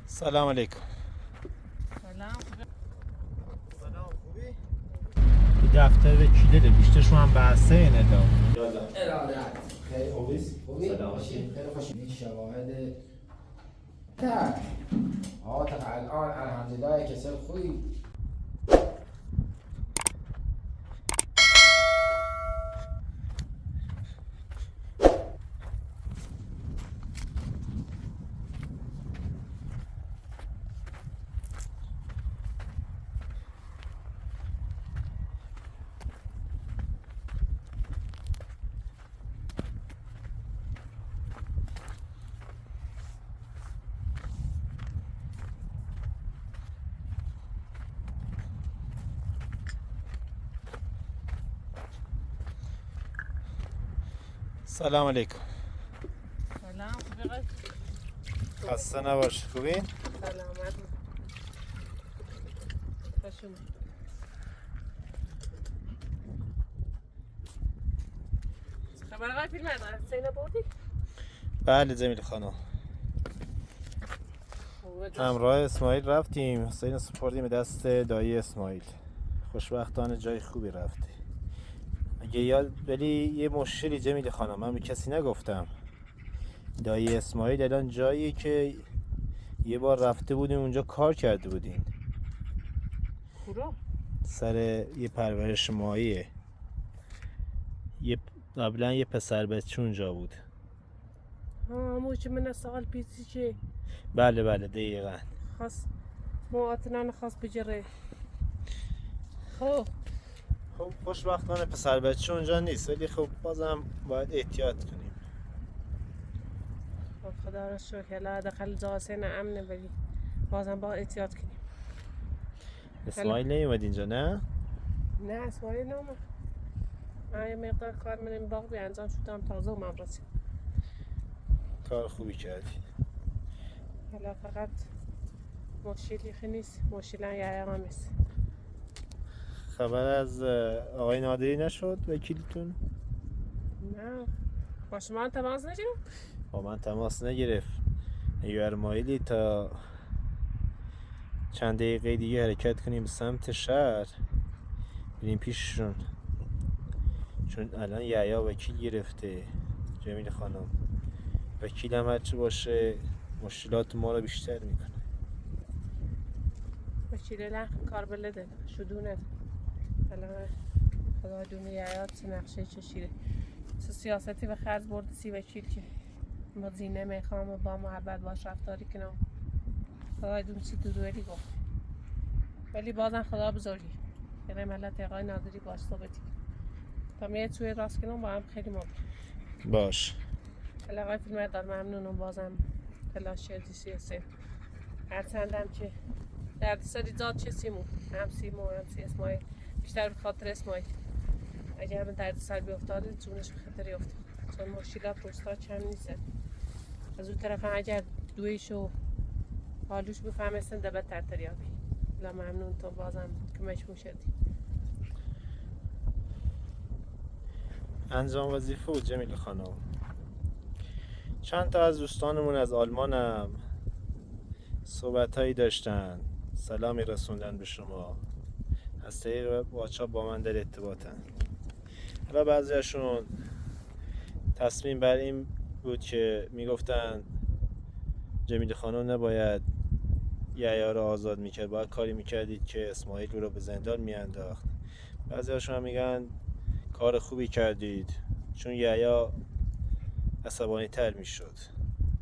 سلام علیکم. سلام خوبی؟ دفتر وکیله بیشتر شما هم بحثه اینه ارادت خیلی خوبی؟ سلام. خیلی خوشی. این شواهد نه تا الان الحمدلله کسر خوبی. سلام علیکم. سلام خوبی؟ خسته نباش. خوبی؟ سلامت خوشم. خبر آقای فیلم هردن سینا بودی؟ بله جمیل خانم. همراه اسماعیل رفتیم. حسین سپردیم دست دایی اسماعیل. خوشبختانه جای خوبی رفته. اگه یاد ولی یه مشکلی جمیل خانم، من به کسی نگفتم. دایی اسماعیل الان جایی که یه بار رفته بودیم اونجا کار کرده بودین. کورو؟ سر یه پرورش ماهیه. قبلا یه پسر بچه اونجا بود. همون که من سال پیشی که بله دقیقاً. خاص مواطنان خاص بجره. خب خوشبختانه پسر بچه اونجا نیست، ولی خب بازم باید احتیاط کنیم. خب خدا را شکر لا داخل جاسین امنه ولی بازم با احتیاط کنیم. اسماعیل نیومد اینجا نه؟ نه اسماعیل نامه. من یه مقدار کار من این باغ انجام شدم تازه اومم رسید. کار خوبی کردی. حالا فقط مشکلی نیست، مشکلن یه هم نیست. خبر از آقای نادری نشد وکیلتون؟ نه با شما هم تماس نگیرم؟ با من تماس نگرفت. اگر مایلی تا چند دقیقه دیگه حرکت کنیم به سمت شهر بریم پیششون، چون الان یحیی وکیل گرفته. جمیل خانم وکیل هم هرچی باشه مشکلات ما رو بیشتر میکنه. وکیل لخ کار بلده شدونه. حالا خدا دونه یاد چه نقشه چشیره سیاستی به خرج برد سی وکیل که با زینه میخوام و با محبت باش رفتاری کنم. خدا دون چی دوری گفت ولی بازم خدا بزرگی یعنی ملت آقای نادری باش ثابتی تا میه توی راست کنم با هم خیلی ممکن باش. حالا آقای فیلم دار ممنونم بازم تلاش کردی سیاسی هرچندم که درد سری زاد چه سیمو هم سیمو هم سی اسماعیل بیشتر به خاطر اسماعیل. اگر من درد سر بیافتاده جونش به خطر یافته چون مشکلات روستا چند نیست. از اون طرف اگر دویشو حالوش بفهمستن ده بدتر تریابی. لا ممنون تو بازم کمش موشدی. انجام وظیفه بود جمیل خانم. چند تا از دوستانمون از آلمان هم صحبت‌هایی داشتن، سلامی رسوندن به شما، از طریق واتساپ با من در ارتباطن. و بعضیاشون تصمیم بر این بود که میگفتن جمیل خانم نباید یحیی رو آزاد میکرد، باید کاری میکردید که اسماعیل رو به زندان میانداخت. بعضیاشون هم میگن کار خوبی کردید چون یحیی عصبانی تر میشد.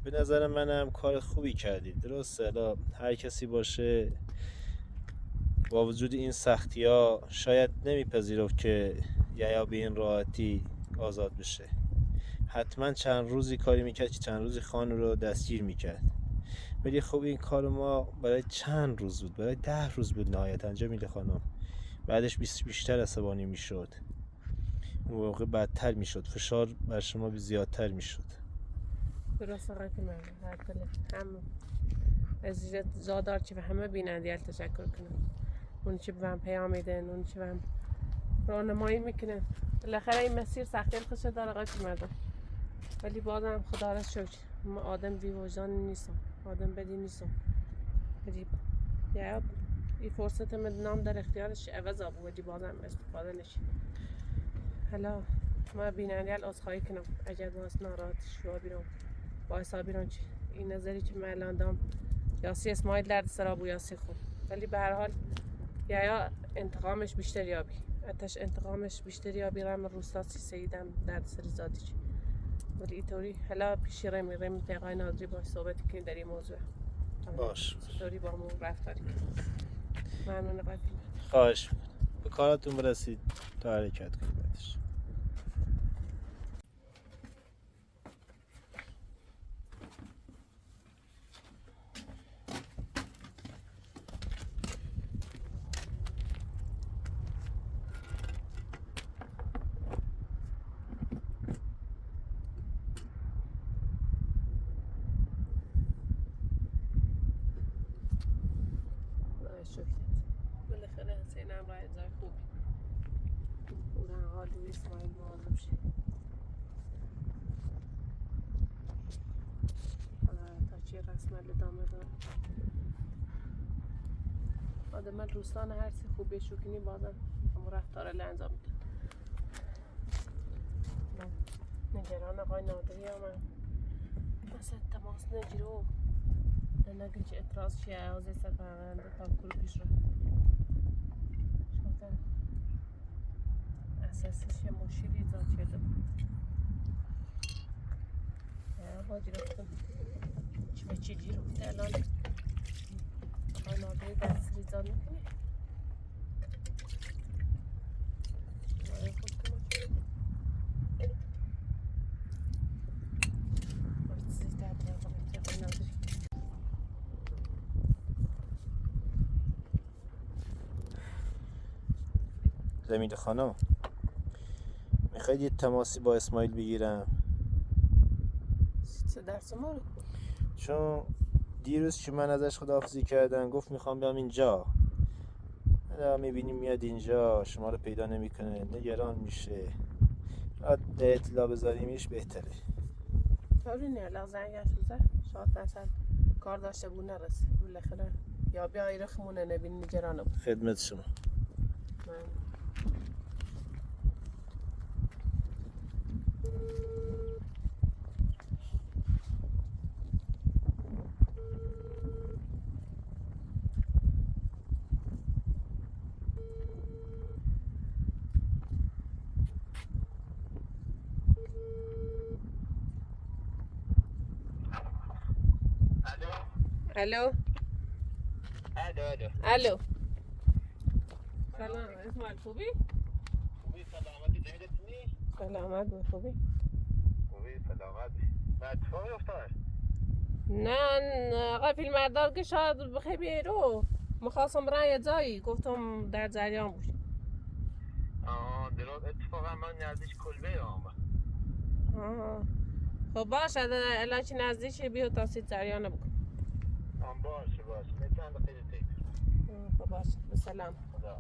به نظر منم کار خوبی کردید. درسته حالا هر کسی باشه با وجود این سختی ها شاید نمیپذیرفت که یحیی به این راحتی آزاد بشه. حتما چند روزی کاری میکرد که چند روزی خان رو دستگیر میکرد، ولی خب این کار ما برای چند روز بود، برای 10 روز بود نهایتا جمیل خانم. بعدش بیشتر عصبانی میشد، اون موقع بدتر میشد، فشار بر شما زیادتر میشد. درست آقای فیلم هر پله هم از زادار که به همه بینندیل تشکر کنم اون که به هم پیام میدن اون که به هم راهنمایی میکنن. بالاخره این مسیر سختی خوشه داره آقای فیلم ولی بازم خدا را شکر ما آدم بی وجدان نیستم، آدم بدی نیستم. عجیب. یا این فرصت نام در اختیارش عوض آب و بازم استفاده نشید. حالا ما بیننده عذرخواهی کنم اگر باز ناراحت شو بیرم با حسابی ران چی این نظری که من الان دارم یاسی اسماعیل درد سراب و یاسی خوب ولی به هر حال یا انتقامش بیشتر یابی اتش انتقامش بیشتر یابی رم روستاسی سیدم درد سری زادی چی ولی اینطوری حالا پیشی رمی تقای ناظری باش صحبت کنیم در این موضوع باش اینطوری با مون رفتاری ممنون قدیم خواهش میکنم به کاراتون برسید تا حرکت کنید بعدش. بالاخره حسینم راه جای خوبی اون حال روی اسماعیل مواظب شه حالا تا چی رسم ادامه دار آدم روستان هر سی خوبی شکنی بازم همون رفتار انجام میده نگران آقای نادری هم مثل تماس نگیرو نگه چه اعتراض شیعه عوضی سر پرونده تا کرو پیش رو شاید اساسیش یه مشکلی ایجاد شده باجی رفتم چی به چی جی رفته الان آقای نادری دست ایجاد میکنه آقای خود کنم باید زیده اتیاب آقای نادری زمین خانم میخواید یه تماسی با اسماعیل بگیرم چه درس ما رو چون دیروز که من ازش خداحافظی کردم گفت میخوام بیام اینجا حالا میبینیم میاد اینجا شما رو پیدا نمیکنه نگران میشه اطلاع بذاریمش بهتره طوری نه لازنگش بزر شاید اصلا کار داشته بود نرسه بالاخره یا بیا ایره خمونه نبین نگرانه بود خدمت شما من الو الو سلام اسماعیل خوبی؟ خوبی سلامتی نمیدونی؟ سلامت بود خوبی؟ خوبی سلامتی اتفاقی افتاد؟ نه آقای فیلمبردار که شاید بخیر بیرو مخواستم برن یه جایی گفتم در جریان بود درست اتفاقا من نزدیک کلبه آمد خب باشه الان چی نزدیک بیا تا سید جریان بکن باشه میتونم بخیر تیک خب باشه بسلام خدا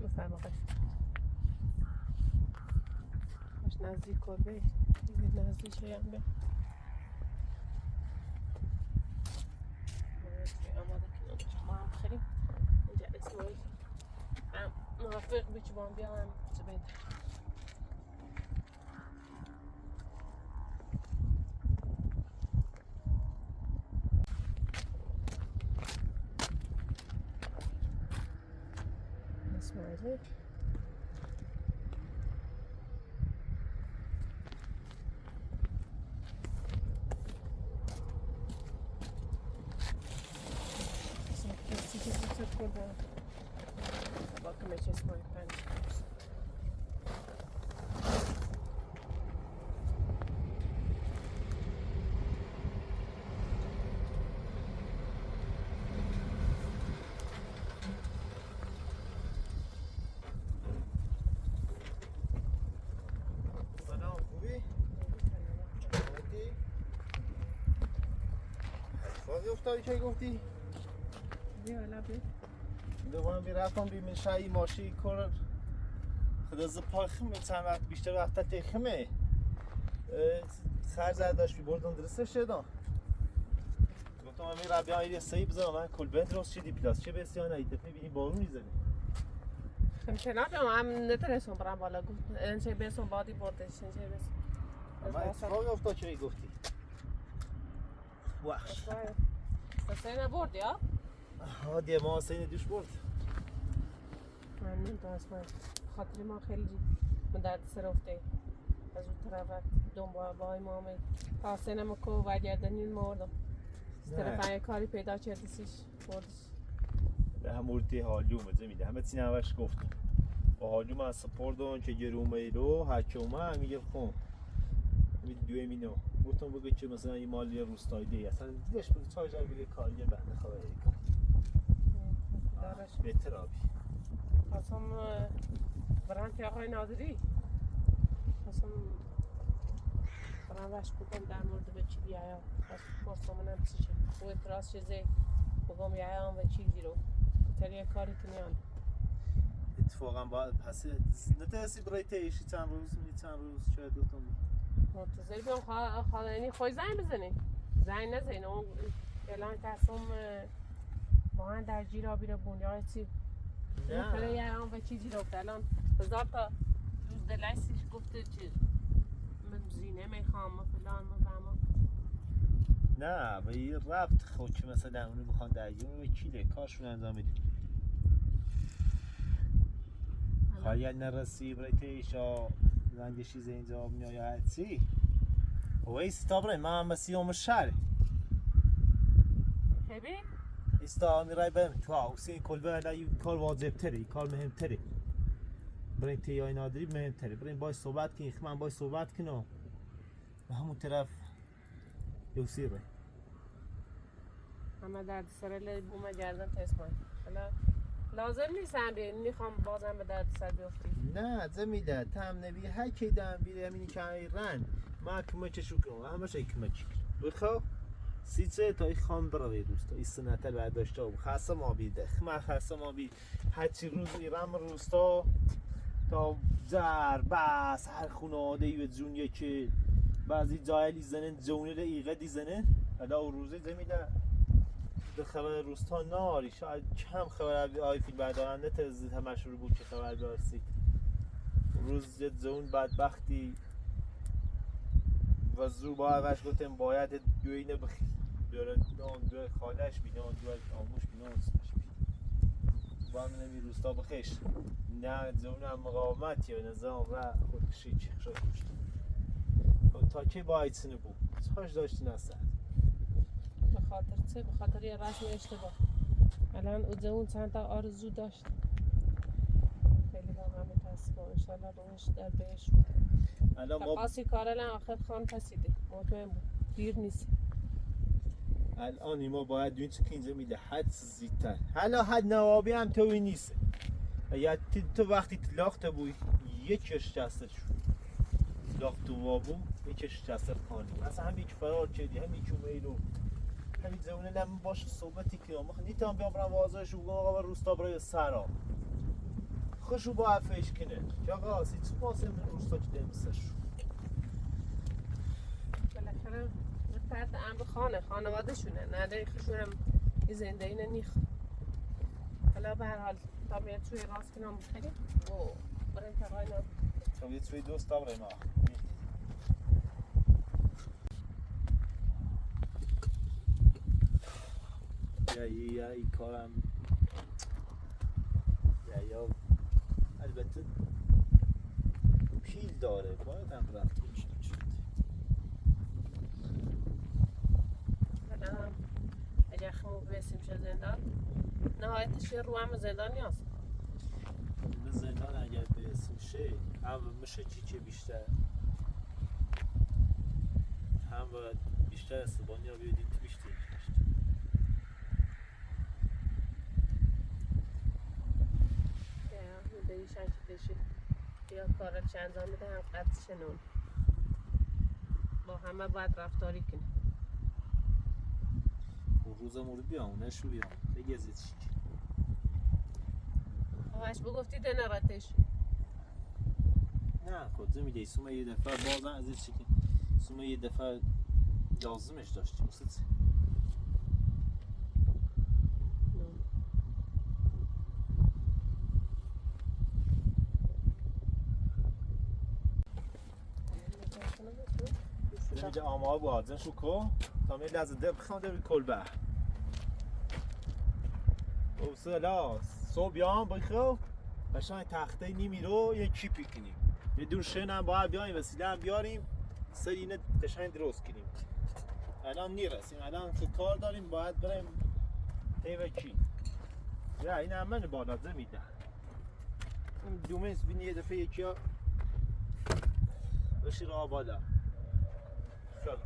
بفرما قشت باش نزدیک کلبه نزدیک شایم بیا آماده کنم ما هم بخیریم اینجا اسماعیل موافق بیچه با هم بیام چه بهتر اسماعیل Welcome to just my friend. سلام خوبی؟ اتفاقی افتادی که گفتی؟ بیا لبه دوباره رفتم بیمه شایی ماشی کار خدا زپای خمه چند وقت بیشتر وقت تخمه خرج داشت بردم درست شدم گفتم من ربیان ایلی سایی بزنم من کل بند راست شدی پلاس چه بسیار نهید دفعه بینی بارون میزنه امتنا بیام هم نترسم برم بالا گفت انچه برسم بادی بردش انچه برسم اما اتفاقی افتاد چه گفتی وحش سینه برد یا؟ ها دیگه ما سینه دوش برد من نمیتونست من خاطر ما خیلی من درد سر افته از اون طرف دنبال بای ما آمد تا سینه ما کو برگردنین مردم از طرف یه کاری پیدا کردیسیش بردش به همورتی حالیومه زمیده همه تی نوش گفتم با حالیوم از سپردون که گرومه رو حکومه همیگه خون همید دوی مینو گفتم بگه که مثلا این مالی روستایی دی اصلا دیدش بگه چای جای بگه کاریه بنده خواهی کار دارش بهتر آبی خواستم برم که آقای نادری خواستم برم وش بگم در مورد به چی بیایم خواستم منم چی شد او اعتراض چیزی بگم بیایم و چیزی رو تریه کاری کنیم اتفاقا باید پس نترسی برای تیشی چند روز شاید دوتون منتظر بیام خالانی خوی زنگ بزنی زنگ نزنی اون الان تصمیم با هم در جیرا بیره بونیای چی نه خیلی یه هم و چیزی رو الان هزار تا دوست دلایسیش گفته چی من زینه میخوام و فلان و بما نه به یه رفت خود که مثلا اونو بخوان درگیر اونو به کیله کارشون انجام میدیم خواهی نرسی برای تیشا زنگشی زینجا بنیا یا هرچی و ایستا برای من هم مسیحام شهر خیلی؟ ایستا میرای برم تو حسین کل برای این کار واجب تره این کار مهم تره برای تیای نادری مهم تره برای باید صحبت کنی من باید صحبت کنم و همون طرف یوسی رای همه درد سر بوم گردن تسمان حالا لازم نیست هم بیایی میخوام بازم به درد سر بیفتی نه زمیده تم نبی هر کی دم بیره همینی که رن ما کمکشو کنم همش کمک بخواه سیچه تا ای خان برای روستا ای سنتر برداشته و خاصه ما بیده خمه خاصه ما بی هرچی روز ایرم روستا تا زر بس هر خانواده ای و جونیه که بعضی جایلی زنن جونه ده ایغه دی زنن حالا او روزه زمیده به خبر روستا ناری شاید کم خبر آی فیلم بردارن نترزید همش رو بود که خبر دارسید روز جون بدبختی و زور با اوش گفتم باید دوینه بخی دوره دو خالش بیدان دو آموش بیدان سنش بید با همینه می روستا بخش نه جون هم مقاومتی و نظام و خودکشی چه شد کشت تا که باید سنه بود چاش داشتی نستد به خاطر چه؟ به خاطر یه رسم اشتباه الان او اون چند تا آرزو داشت خیلی با همه تصمیم انشالله روش در بهش الان ما تقاسی کار الان آخر خان پسیده مطمئن بود دیر نیست الان ما باید دوین چه که اینجا میده حد زیدتر حالا حد نوابی هم توی نیست یا تو وقتی تلاخت بوی یکیش جسته شد تلاخت و وابو یکیش جسته خانی مثلا هم یک فرار کردی هم یک اومیلو همین زمونه لم باشه صحبتی که ما نیتم بیام برم وازش و بگم آقا روستا برای سرا خوشو با عفش کنه که آقا سیچ باسه من روستا که دمسش بالاخره تحت امر خانواده شونه نداری خشون هم یه زندگی نیخ حالا به هر حال تا بیاد توی راست کنم خیلی و برای تقای نام تا بیاد توی دوست برای ما یا این کارم یا البته پیل داره باید هم رفت کنشید اگر خمو برسیم چه زندان نهایتش یه رو هم زندان نیست به زندان اگر برسیم شه هم میشه چی بیشتر هم باید بیشتر استبانی ها بیادیم تو بیشتر دیشن که دشی یا کارا چه انجام میده هم قدش نون با همه باید رفتاری کنی روز مورد بیام نشو بیام بگه زید چی همش بگفتی دنراتش نه خود زمین دیسومه یه دفعه بازن از چی ما یه دفعه لازمش داشتیم واسه اینجا آمار بازن شو کو تا می لازم ده بخوام ده کلبه او سلا صبح بیام بخو قشنگ تخته نیمی رو یه کیپی کنیم بدون شن هم باید بیایم وسیله هم بیاریم سر اینه قشنگ درست کنیم الان نیرسیم الان که کار داریم باید بریم ایوه کی یا این هم من بالا زمیده این دومنس بینی یه دفعه یکی ها بشی راه بالا خب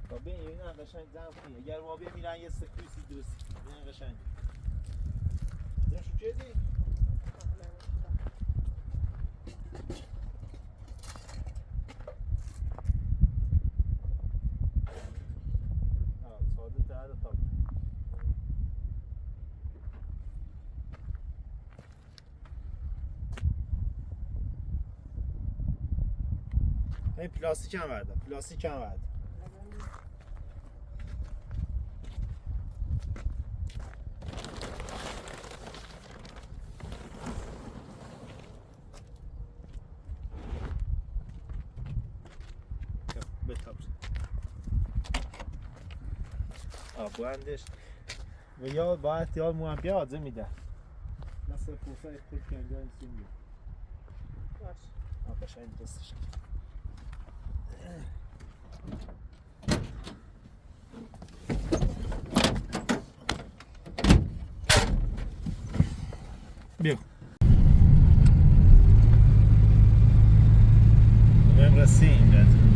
تا بین این هم قشنگ زن کنی اگر ما میرن یه سکویسی درستی این قشنگ این شو چه دی؟ ساده تر تا این پلاستیک هم ورده پلاستیک هم ورده بلندش و یا باید یا مهمبیه آزه میده مثل پوسای خود که انجا این سیم بیاد باش قشنگ دستش بیا بهم رسیم لازم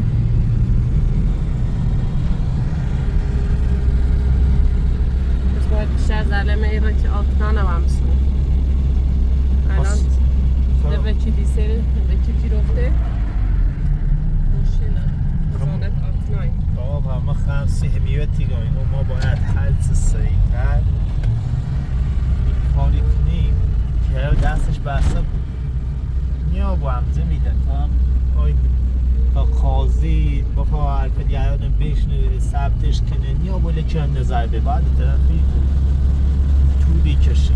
بیشتر ظلمه ایران که آتنان هم همسون الان ده وکی دیسه وکی گیرفته مشکل زانت آتنای بابا همه خمسی همیوتی گاهیم و ما باید حلس سریعتر این کاری کنیم که دستش بسته بود نیا با همزه میدن تا قاضی بخواه حرف دیگران بشنه ثبتش کنه نیا بوله که نظر به بعد طرفی طولی کشه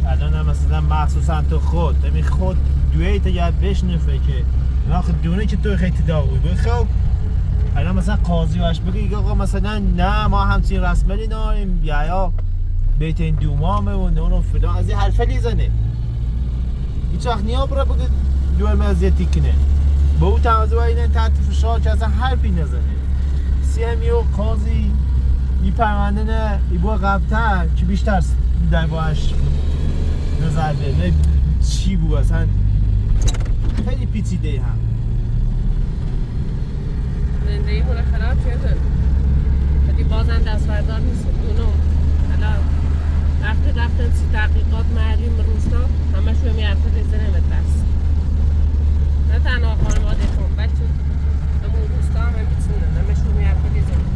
الان هم مثلا مخصوصا تو خود نمی خود دویت یا بشنفه که ناخد دونه که تو خیلی داغوی بخواه الان مثلا قاضی واش بگی آقا مثلا نه ما همچین رسملی داریم یا بیت این دومامه و اونو فلان از این حرفه لیزنه هیچ وقت نیا برای بگه دول مزیتی کنه با او تمازه باید این تحت فشار که اصلا حرفی نزنه سیمی و قاضی این پرونده نه ای با قبلتر که بیشتر در باش نظر به چی بود اصلا خیلی پیچیده هم زندگی مونه خراب شده خیلی بازن دستوردار نیست اونو حالا وقتی رفتن سی تحقیقات معلوم روستا همه شو میرفت ریزنه مدرس نه تنها خانواده کن بچه همون روستا همه میتونن همه شو میرفت ریزنه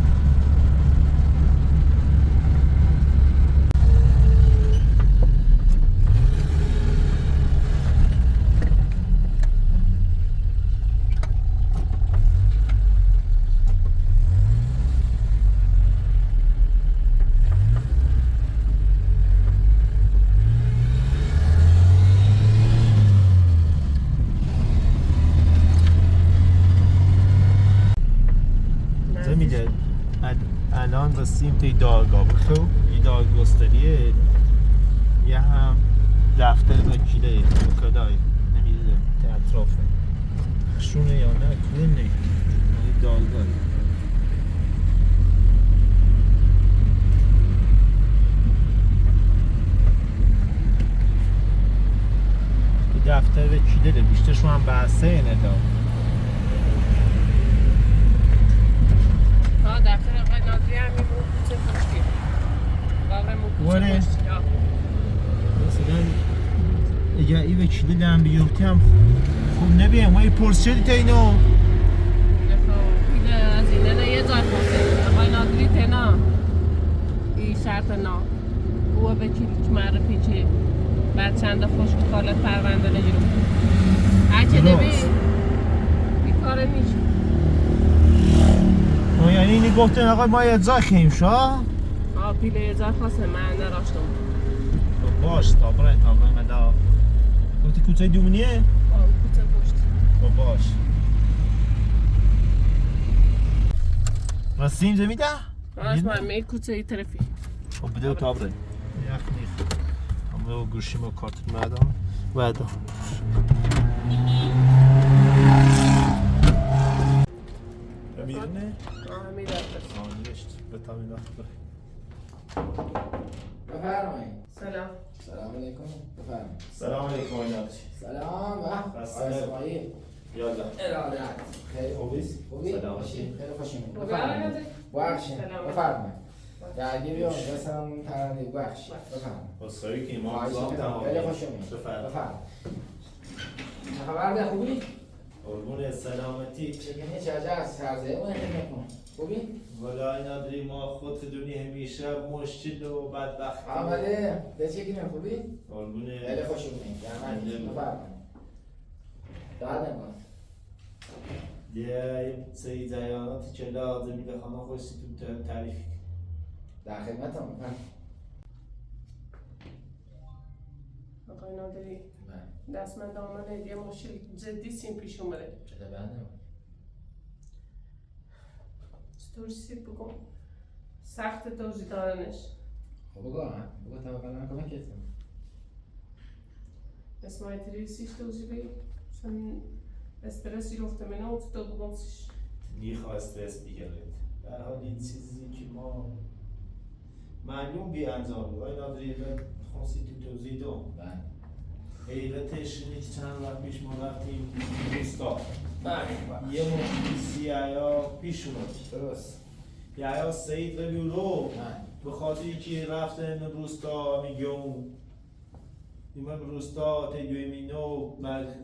الان رسیم توی دارگاه بخو این دارگستریه یه هم دفتر وکیله کدای نمیده اطرافه شونه یا نه کنه این دارگاه دفتر وکیله بیشترشون هم بحثه اینه دار دفتر آقای ناظری هم این بود چه پشتی وره مثلا اگه ای وکیلی دارم بیوفتی هم خوب نبیم ما ای پرسیدی تا اینو از اینه نه یه جای پرسید آقای ناظری تینا ای شرط نا او وکیلی که معرفی چه بعد چند خوش کالت پرونده نگیرم نبی بیکاره نیست. یعنی اینی گفتن آقا ما ادزا خیم شا؟ پیله ازار خواسته من نراشتم. باش تابره مدا گفتی کوچه دومنیه؟ کوچه پشت. باش رسیم زمیده؟ راست من می کوچه ای طرفی. خب بده تابره یخ نیخ همه گوشیم و کارت مدام وعدا میرنه؟ میره درست. نشت به تامین وقت بفرمایید. سلام. سلام علیکم. بفرمایید. سلام علیکم آینات سلام و بسلام. اسماعیل. یالا ارادت. خیلی خوبیست؟ خوبی؟ سلام. خیلی خوش اومدید. خوبی بفرمایید. آقای بخشید. سلام. بفرمایید. درگیری اون مثلا پرنده بخشید. بفرمایید. با سایی که ما خواهش هم می‌کنم. تمام خیلی خوش اومدید. بفرمایید. بفرمایید. چه خبر ده خوبی؟ قربون سلامتی چگونه چه عجب سرزه اون خدمت کنم. خوبی؟ ولی نداری ما خود دونی همیشه مشکل و بدبختی آمده به چگونه خوبی؟ قربون خیلی خوش اومدید. بفرمایید. داد نکن. یه سری جریانات که لازمی به خانه خوشی تو تعریف در خدمتم. آقای نادری من دستمند آمده یه مشکل جدی سیم پیش اومده. چطور بندم؟ چطور سیب بکن سخت توضیح دادنش. خب بگو توقع من کمک کردم. اسمای تریسیش توضیح بگی مثلا استرسی رفته منه و تو بگمسیش نیخوا استرس بگیرد در حال این چیزی که ما معلوم بی انجام بود آی نادری خونسی تو توضیح دوم حیلتش اینه که چند وقت پیش ما رفتیم روستا یه موقعی سیایا پیش اومد درست. یا سعید رو به خاطر که رفتن روستا میگم ایمان روستا تیجوی مینو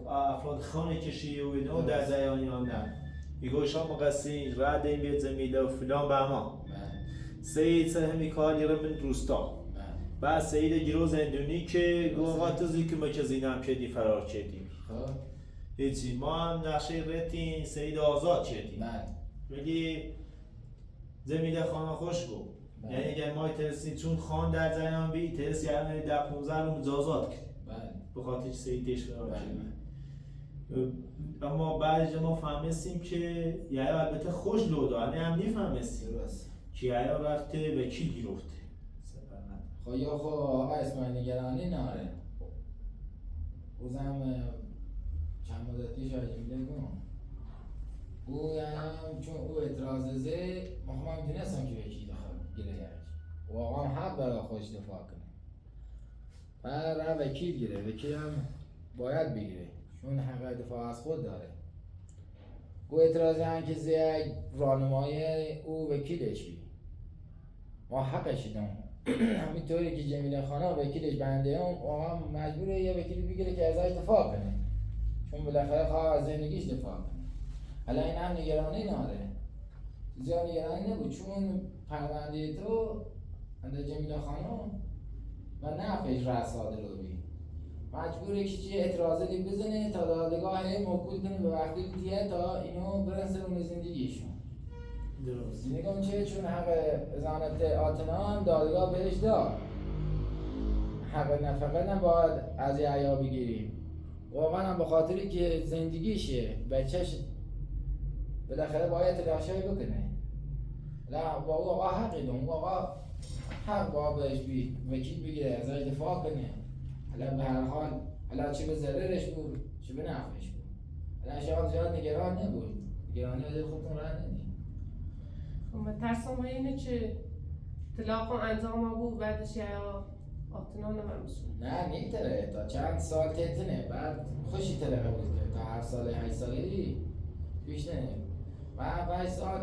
افراد خانه کشی و اینو در زیانیان نه میگو شما مقصین رد این بیت زمیده و فلان به اما سعید سر همی کاری رو من روستا بعد سعید گیرو زندونی که گوه تزی که ما که زینم کدی فرار کدیم خب هیچی ما هم نقشه رتین سعید آزاد کدیم ولی زمیده خانه خوش بود یعنی اگر ما ترسیم چون خان در جریان بی ترسی همه در 15 رو مجازات کرد به خاطر سعیدش فرار کرد اما بعدش ما فهمیستیم که یعنی البته خوش لودانه هم نیفهمیستیم که یعنی رفته و کی گیرفته خب یا خب آقا اسماعیل نگرانی ناره اوزم چند مدتی شاید بگم او یعنی چون او اعتراض زه مخمم دونستم که وکی داخل گیره و آقا هم حق برای خودش دفاع کنه و وکیل گیره وکیل هم باید بگیره چون حق دفاع از خود داره او اعتراضی هم که زه رانمای او وکیلش بی ما حقش دارم همینطوری که جمیله خانه وکیلش بنده هم آقا مجبوره یه وکیل بگیره که ازش دفاع کنه چون بالاخره خواه از زندگیش دفاع کنه حالا این هم نگرانی ناره زیاد نگرانی نبود چون پرونده تو انده جمیله خانم و نفعش رساده رو بی مجبوره که چیه اعتراضی بزنه تا دادگاه موکول کنه به وقتی دیگه تا اینو برسه رو زندگیشون درست نگم چه چون حق ازانت آتنا دادگاه بهش داد حق نفقه باید از عیا بگیریم واقعا هم به خاطری که زندگیشه بچهش بالاخره باید تلاشایی بکنه لا با او آقا حقی دون آقا حق باید بهش وکیل بگیره ازش دفاع کنه حالا به هر حال حالا چه به ضررش بود چه به نفعش بود حالا شاید زیاد نگران نبود نگرانی به خودتون راه ندید خب ترسم اینه که طلاق انجام بود بعدش یا آتنا نمرمسون نه نیتره تا چند سال تیتنه بعد خوشی تره قبول کرد تا 7 ساله 8 سالگی پیش نه و 8 سال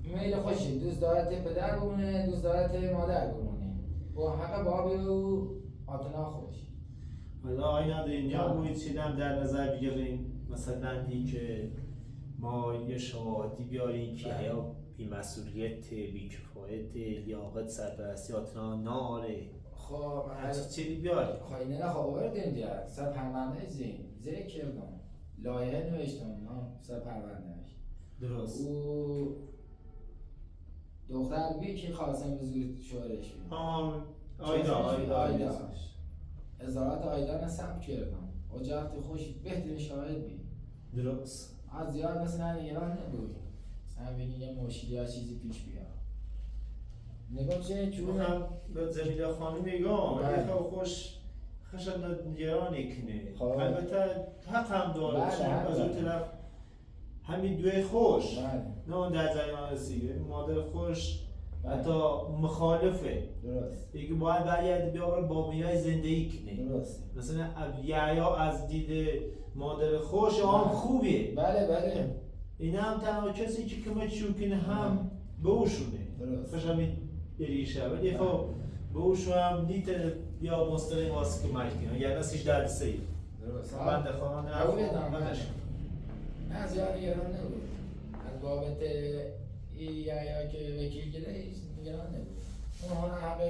میل خوشی دوست دارد پدر بمونه دوست دارد مادر بمونه و حق بابی و آتنا خوش حالا آی نداریم اینجا باید چیدم در نظر بگیریم مثلا این که ما یه شواهدی بیاریم که یا بی مسئولیت بی کفایت لیاقت سرپرستی آتنا ناره خب هرچی چیزی بیاریم خب اینه نه خب آوردیم دیگه سر پرونده زیر کردم لایه نوشتم نام سر پروندهش درست. او دختر بی که خواستم به زور شوهرش بید آیدا. ازارات آیدا نه ثبت کردم اجاقت خوش بهترین شاهد بی درست. از زیاد مثلا ایران نبود مثلا بگی یه مشکلی یا چیزی پیش بیاد نگاه چه چون هم به زمیده خانم میگم بله. یه خوش خشد نگرانی کنه خب. البته حق هم داره بله، چون حق از اون داره. طرف همین دوی خوش بله نه اون در جریان رسیده مادر خوش بله. حتی مخالفه درست دیگه باید برگرد بیا با میای زندگی کنه درست مثلا یا از دید مادر خوش هم خوبیه بله این هم تنها کسی که کمک کنه هم به اوشونه درست. خوش همین بریشه ولی خب به اوشو هم نیت یا مستقیم واسه کمک کنه یا نسیش درد سید درست بنده خواهان قبول دارم همش نه زیاد نگران نبود از بابت یا که وکیل گره هیچ نگران نبود اون حق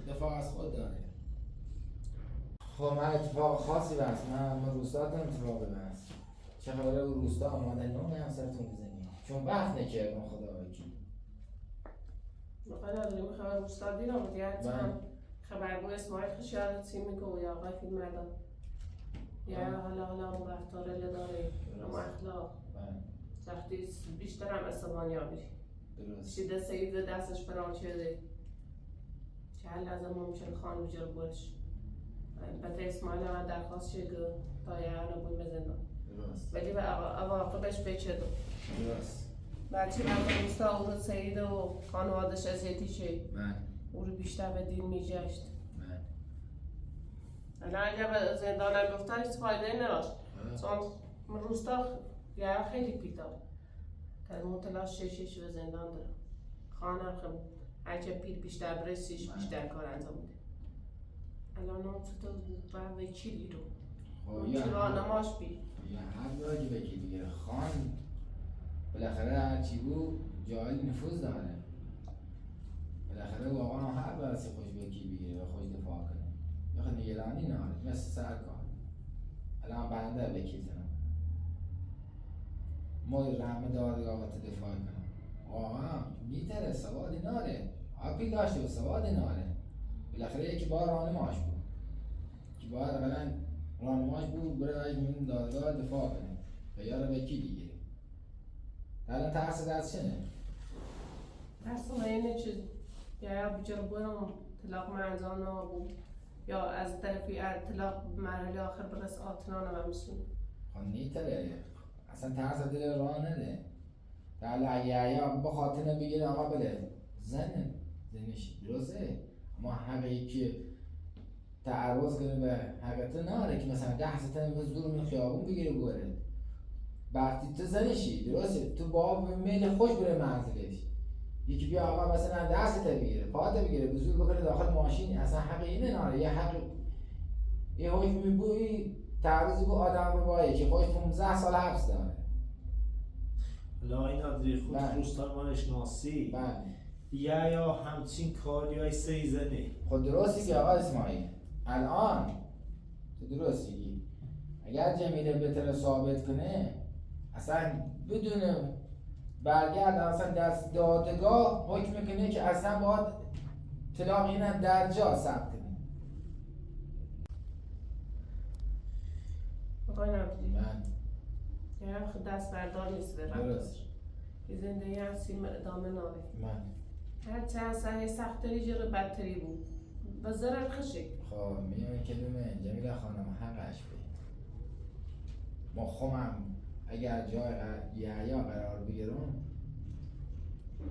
دفاع از خود داره خب من اتفاق خاصی بست من روستا اتفاقی بست چه خبره او روستا آماده نوم همسرتون بزنیم چون وقت نکردم خدا وکیل میخوای نداریم خبر روستا دیرم و دیگه هم خبرگو اسماعیل خشیار سیمیگو یا آقای فیلم مردم یا حالا اون رفتار داره اما اخلاق سختی بیشتر هم استوانی ها بیری درست شیده سید دستش فرام شده چه هل لازم ممکن خان بجر برش البته اسماعیل هم درخواست شد تا یه نبود بزندان درست ولی به عواقبش بچه دو درست بچه رفت روستا او رو سید و خانوادش ازیتی شه من او رو بیشتر به دین میجشت من الان اگر به زندان هم گفتن هیچ فایده نداشت چون روستا یه خیلی پیدا که مطلع شش به زندان داره خانم خب هرچه پیر بیشتر برسیش بیشتر کار انجام میده الان اون تو و وکیلی رو یا وکیل راهنماش بی یا هر راجع وکیل دیگه خان بالاخره هرچی بود جای نفوذ داره بالاخره واقعا هر برسی خوش وکیل بگیره و خوش دفاع کنه یا خود نگرانی ناره مثل سرکار الان بنده وکیل زنم ما رحمه دادگاه دفاع کنم واقعا میتره سوادی ناره آپی داشته و سوادی ناره بالاخره یکی بار راهنماش بود که باید اولا راهنماش بود برای از این دادگاه دفاع کنه و یار وکیل دیگه الان ترس دست چنه؟ ترسم اینه چیز یا بجر برم طلاق منزان بود یا از طرفی طلاق مرحله آخر برس آتنان و مسلم خب نیتره اصلا ترس دل راه نده در یا بخاطر بگیره آقا بله زنش درسته اما حقی که تعرض کنه به حقیقت ناره که مثلا 10 ستن به زور من خیابون بگیره بره وقتی تو زنشی درسته تو با میل خوش بره منزلش یکی بیا آقا مثلا دست بگیره پات بگیره به زور بکنه داخل ماشین اصلا حق اینه ناره یه حق یه حکمی بوی تعرضی به آدم رو بایی که خوش 15 سال حبس داره لا این ادری خود بله. روستان مانش ناسی بله یا همچین کاری های سیزنه خود درستی که آقا اسماعیل الان تو درستی که اگر جمیله بتره ثابت کنه اصلا بدون برگرد اصلا دست دادگاه حکم کنه که اصلا باید طلاق اینم در جا ثبت کنه آقای نبودی من یا خود دست بردار نیست به درست رفتار زندگی هستیم ادامه ناره من هرچه اصلا سختری جره بدتری بود و ضرر خشه خب میگم که دومه جمیله خانم حقش بید ما خمم اگر جای یحیا قرار بگیرم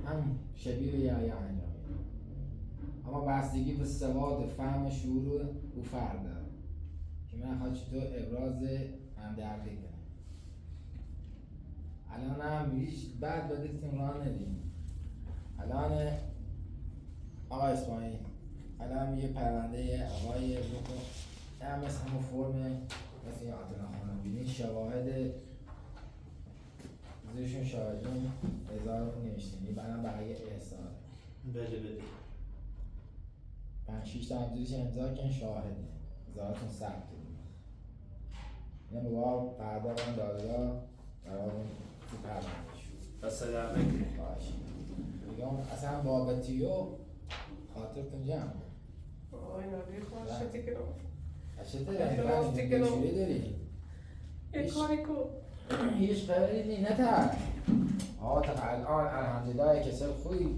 هم شبیه یحیا انجام میدم اما بستگی به سواد فهم شعور او فرد داره که من خواهد چطور ابراز همدردی کنم الان هم هیچ بعد بدلتون راه ندیم الان آقا اسماعیل الان یه پرونده آقای بکن هم مثل همون فرم مثل این آتنا خانم بینید شواهد زیرشون شاهدون 1000 نوشتینی برام برای احسان بده 5-6 تا هم زیرش امضا کن شاهده هزارتون ثبت بود یعنی با پرداختن دادگاه برای تو پرونده شد. دست در نکنه. باشه. میگم اصلا بابتیو خاطرتون جمع بود. آی نبی خواه شدی کنم. چطور راستی این که نو. چوری داری؟ یه کاری کن. هیچ خبری نی نتر. آقا تا الان الحمدلله کسی خوبی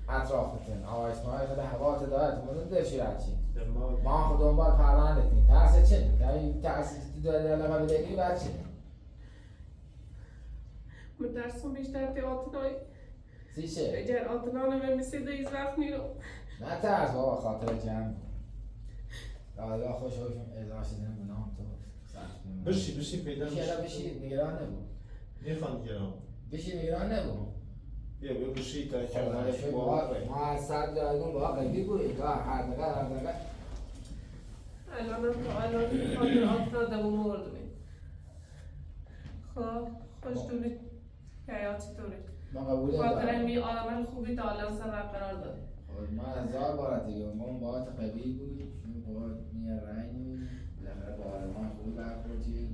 اطرافتون. آقا اسماعیل خدا حوات دارد مونون درشی رچی. ما خود دنبال پروندتیم. ترس چه؟ ترس تو داری علاقه بدگیری بعد چه؟ من درسم بیشتر تی آتنای. سی چه؟ اگر آتنا نمیسیده ایز وقت میرم. نترس بابا خاطر جمع. دادگاه خوش خوشم ادراش شدن به نام تو. بشی پیدا بشی نگران نبود. میخوان گرام. بشی نگران نبود. بیا بشی تا خدا کردنش شکر باقره. ما از صد جایگون واقعی بگوییم که هر دقیقه الان خاطر آتنا دمو مردمی. خب خوش دونی حیاتی طوری. ما قبول خاطر دارم. می عامل خوبی تا الان سر قرار داده. ما هزار بار دیگه ما باید قوی بود چون باید میه رنگ بالاخره با آرمان خوب برخوردی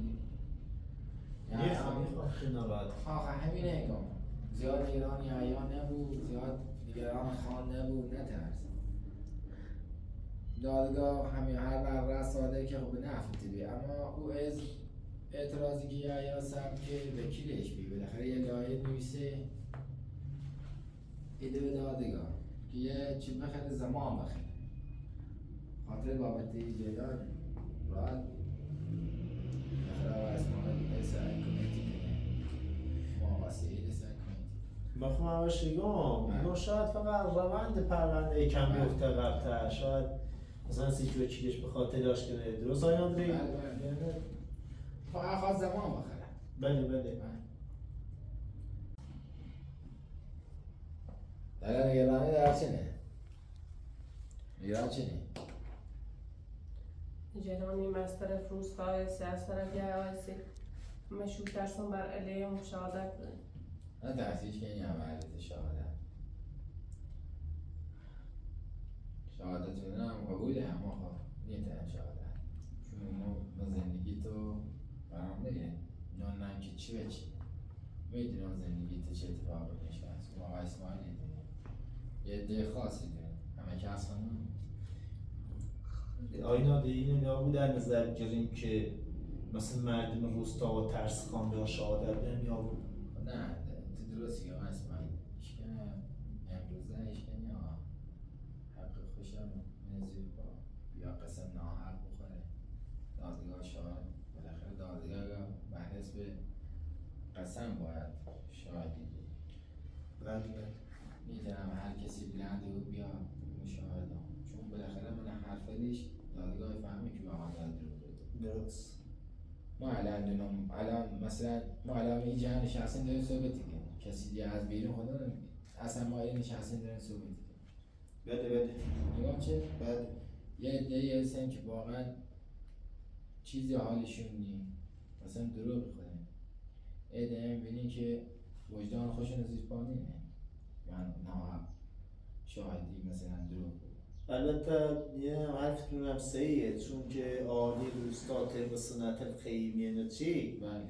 میخوان تو ناراحت. آخه همینه کن زیاد نگران یحیی نبود زیاد نگران خان نبود نترس دادگاه همین هر بر ساده که خب نفتی بی اما او از اعتراضی که یحیی سر که وکیلش بی بالاخره یه لایه نویسه ایده به دادگاه که یه چی بخره زمان بخره خاطر بابت جدال راحت بخره و اسمان ایسا کمیتی کنه ما واسه ایسا کمیتی مفهوم شیگم ما شاید فقط روند پرونده کم بیفته قبلتر شاید مثلا سیچو چیلش به خاطر داشت کنه درست آیا اندری؟ بله فقط خواست زمان بخره بله در نگرانی در چنه؟ نگران چنه؟ جرانی از طرف روستای سی از طرف یعواسی مشروط درسون بر علیه مشاهدت داریم. نه تحصیلش که این عملیت شهادتون هم قبوله اما خب نیتن شهادت چون ما زندگی تو برام نگه نانم که چی به چی میدونم زندگی تو چه اتفاقی میشه ما آقا اسماعیل یه عده خاصی داریم همه کس خانم آینا اینو نبود در نظر گیریم که مثلا مردم روستا و ترس خان به شهادت نمی آورد. نه تو درستی که آقا اسماعیل اشکنه امروزه اشکنه حق خوشم نزیر با یا قسم ناحق بخوره دادگاه شاهد بالاخره دادگاه بحث به قسم باید شاهدی بود بله میتونم هر کسی بلند بود بیا مشاهدم چون بالاخره من حرفلیش دادگاه فهمی که واقعا داد رو بود درست ما الان دونم الان مثلا ما الان این جمع نشستیم داریم صحبت کنیم کسی دیگه از بیرون خدا نمیگه اصلا ما این نشستیم داریم صحبت کنیم بله نگاه چه؟ بله یه عده‌ای هستن که واقعا چیزی حالشون نی مثلا دروغ می‌خورن عده می‌بینی که وجدان خودشون زیر پا می‌نه من نه شاهدی مثلا دروغ بود البته یه حرفتون هم صحیحه چون که عالی روستا طبق سنت الخیمین چی بله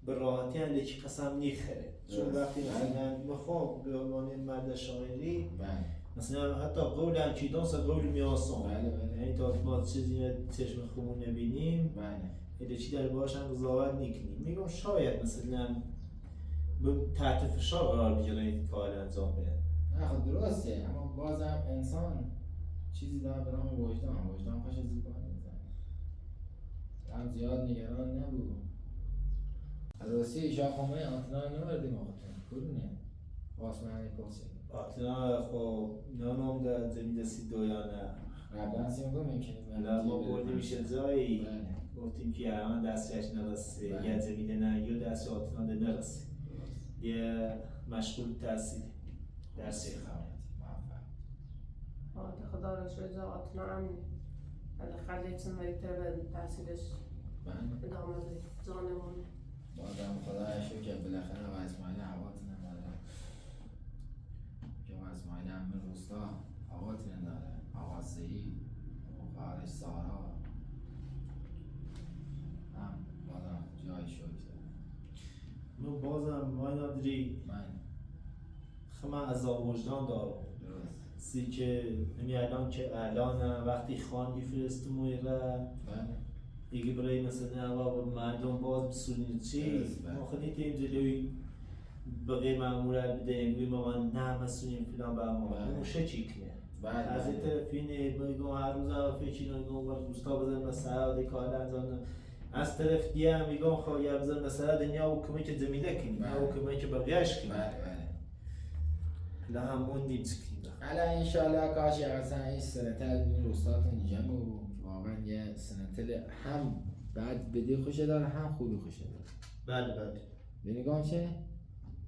به راحتی هم یکی قسم نیخره چون درست. وقتی مثلا بخوام به عنوان مرد شاعری بله مثلا حتی قول انکیدانس قول میاسون بله. یعنی تا ما چیزی چشم خمون نبینیم بله یه چی در باش هم قضاوت نکنیم میگم شاید مثلا تحت فشار قرار بگیره این کار انجام بده نه خب درسته اما بازم انسان چیزی داره به نام وجدان خوش از این کار میزنه هم زیاد نگران نبود عروسی شاخومه آتنا نوردیم آقاتون کدومه؟ آسمانی پرسید آتنا خب نانم در زمین دستی دویانه قبلا سیم میکنیم نه ما بردیم میشه جایی بله گفتیم که همه دستش نرسه بله. یه زمین نه یا دست آتنا ده نرسه یه مشغول تحصیل درسی خواهد موفق خدا را شد آتنا امنی. بالاخره یه چند وقتی به تحصیلش بله ادامه ده جانمونه. بازم خدا شکر که بالاخره و اسماعیل حواتون نداره که و اسماعیل همه روستا حواتون نداره آقا سعید خواهرش سارا هم بازم نو بازم وای نادری من خب من عذاب وجدان دارم درست سی که نمی الان که الان وقتی خان میفرست مویره بله دیگه برای مثلا اوا مردم باز بسونید چی درست، بله. ما خودی تیم جلوی بقیه مامورت بدهیم بگیم ما نه مسونیم فلان با ما بله. موشه چی کنه بله از این طرف اینه بگم هر روز هم فکر کنم وقت روستا بزن مثلا کار انجام از طرف دیگه هم میگم خب یا بزن مثلا دنیا و کمک زمینه کنیم بله. یا کمک بقیهش کنیم بله بله لا همون نیست کنیم الان انشالله کاش اصلا این سنتل این روستاتون جمع بود واقعا یه سنتل هم بعد بدی خوشه داره هم خوبی خوشه داره بله بله به نگاه چه؟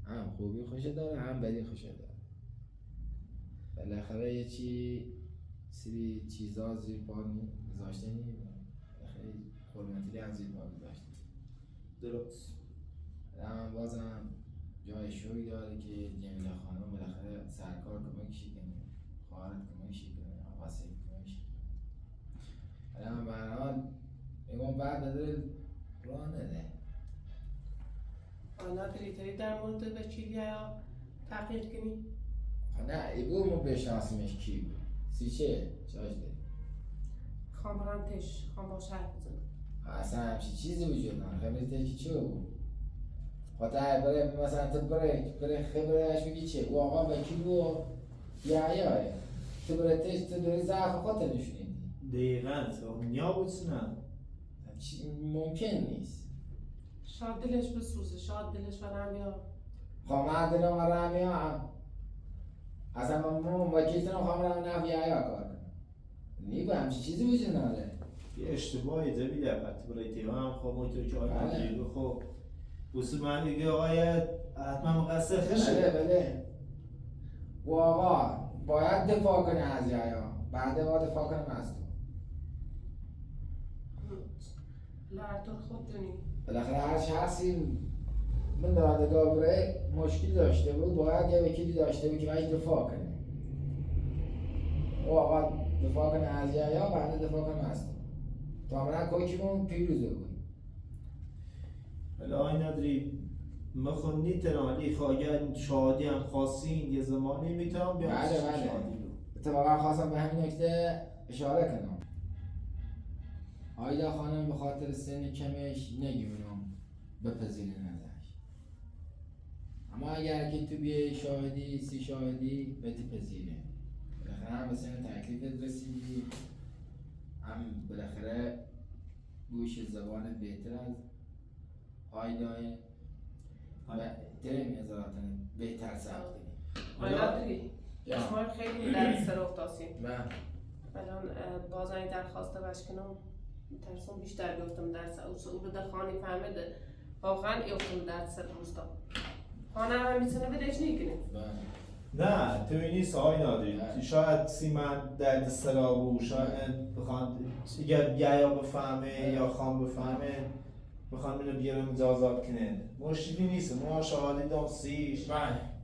هم خوبی خوشه داره هم بدی خوشه داره بالاخره یه سری چیزا زیر پا گذاشته نیم بالاخره حرمتی هم زیر پا گذاشته درست الان بازم جای شوی داره که جمیله خانم بالاخره سرکار کمکشی کنه خواهرت کمکشی کنه آقاسه کمکشی کنه الان برحال میگم بعد نداره راه نده حالا داری در مورد وکیلی یا تغییر کنی؟ نه ای بود ما بشناسیمش کی بود چه؟ چاش ده خوام برم تش خوام باش حرف بزنم اصلا همچی چیزی وجود نداره خبرت که چی بود خاطر برای مثلا تو برای خبرش بگی چه او آقا وکیل بود یا تو برای تش تو داری ضعف خودت نشون میدی دقیقاً نیا بود نه ممکن نیست شاید دلش بسوزه شاید دلش برم یا خب من دلم برم یا اصلا من وکیلتون خواهم برم نفی یا کار کنم نی با همچی چیزی وجود نداره یه اشتباهی زمینه وقتی برای تیوان خب ما تو که آقای بله. دیگه خب بوسه من دیگه آقای حتما مقصر خشه بله و آقا باید دفاع کنه از جایا بعد باید دفاع کنم از تو لرتون خود دونی بالاخره هر شخصی من دادگاه بره مشکلی داشته بود باید یه وکیلی داشته بود که باید دفاع کنه و آقا دفاع کنه از جایا بعد دفاع کنه از تو تا من کوکیمون پیروزه بود حالا آقای نداری مخونی تنالی خواهد شادی هم خواستین یه زمانی میتونم بیام بله بله شادی رو اتفاقا خواستم به همین نکته اشاره کنم آیدا خانم به خاطر سن کمش نگیمونم بپذیرین ازش اما اگر که تو بیای شاهدی سی شاهدی بهتی پذیره بالاخره هم به سن تکلیفت رسیدی هم بالاخره گوش زبان بهتر از آیدای و ترمی ازارتن بهتر سبت کنی حالا داری شما خیلی در سر افتاسیم من الان باز این درخواسته بشکنم ترسون بیشتر بیفتم در سر او بده خانی فهمده واقعا ایفتم در سر روستا خانه هم میتونه بدهش نیکنه نه تو این نیست آقای نادری شاید سیمن درد سرا بود شاید بخوان یا بفهمه یا خان بفهمه بخوان منو بیارم اجازات کنه مشکلی نیست ما شاهدی دام سیش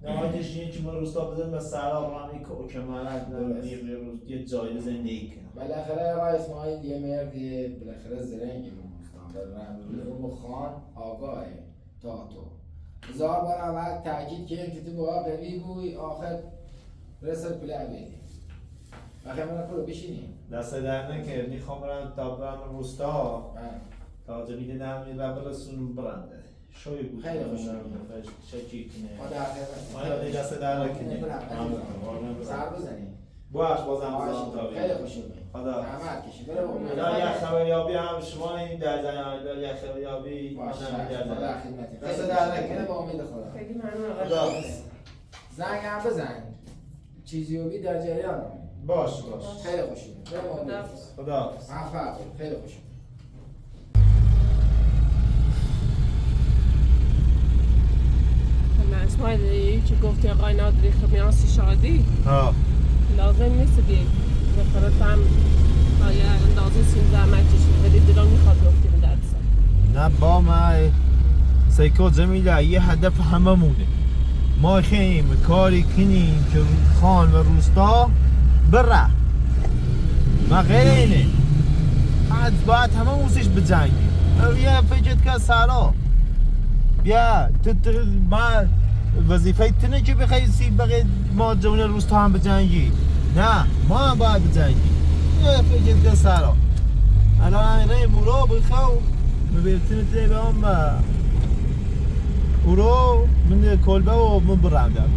نهایتش اینه که ما روستا بزن به سرا برام که کمرت یه جای زندگی کنم بالاخره آقا اسماعیل یه مردی بالاخره زرنگی رو خان آگاهه تا تو هزار بار اول تاکید کردیم که تو باید قوی بوی آخر رسل پله بیدیم آخر من رو بشینیم دست در نکرد میخوام برم تا برم روستا تا جمیده نمی را برسونم برنده شوی بود خیلی خوش شکی کنه خدا حافظ آیا دی دست در نکنه سر بزنیم باش بازم بزنم تا خیلی خوش اومد خدا زحمت کشید بره با خدا یک خبریابی هم شما این در زنان یک خبریابی باشه آدم در خدا زنان خدمتی دست خیلی در خوش نکنه. اومد. با امید خدا خیلی ممنون آقا خدا زنگ هم بزن چیزی رو بی در جریان باش خیلی خوش اومد بره با امید خدا موفق بود. خیلی خوش اومد. اسماعیل که گفتی آقای نادری خمیاسی شادی ها لازم نیست بیایی بخورت هم آیا اندازه 13 مکشی ولی دلم میخواد گفتیم در سر نه با ما سیکو جمیله یه هدف هممونه ما خیم کاری کنیم که خان و روستا بره ما غیر اینه باید همه موسیش بجنگیم یه فکرت که سرا بیا ما وظیفه تنه که بخوای بقیه ما جون روستا هم بجنگی. نه ما هم باید بجنگی. فکر که سرا الان رای مورا بخو مبیرتین تی به هم اورو من کلبه و من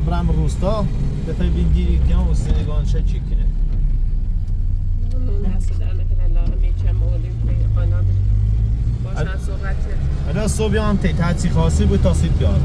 برم روستا بخوای بینگیری که هم سنگان چه چی کنه دست در نکنه الله میچه مولیم که خانه باشن صحبت کرد الان صبح هم تی تحصیل خاصی بود تا سید بیار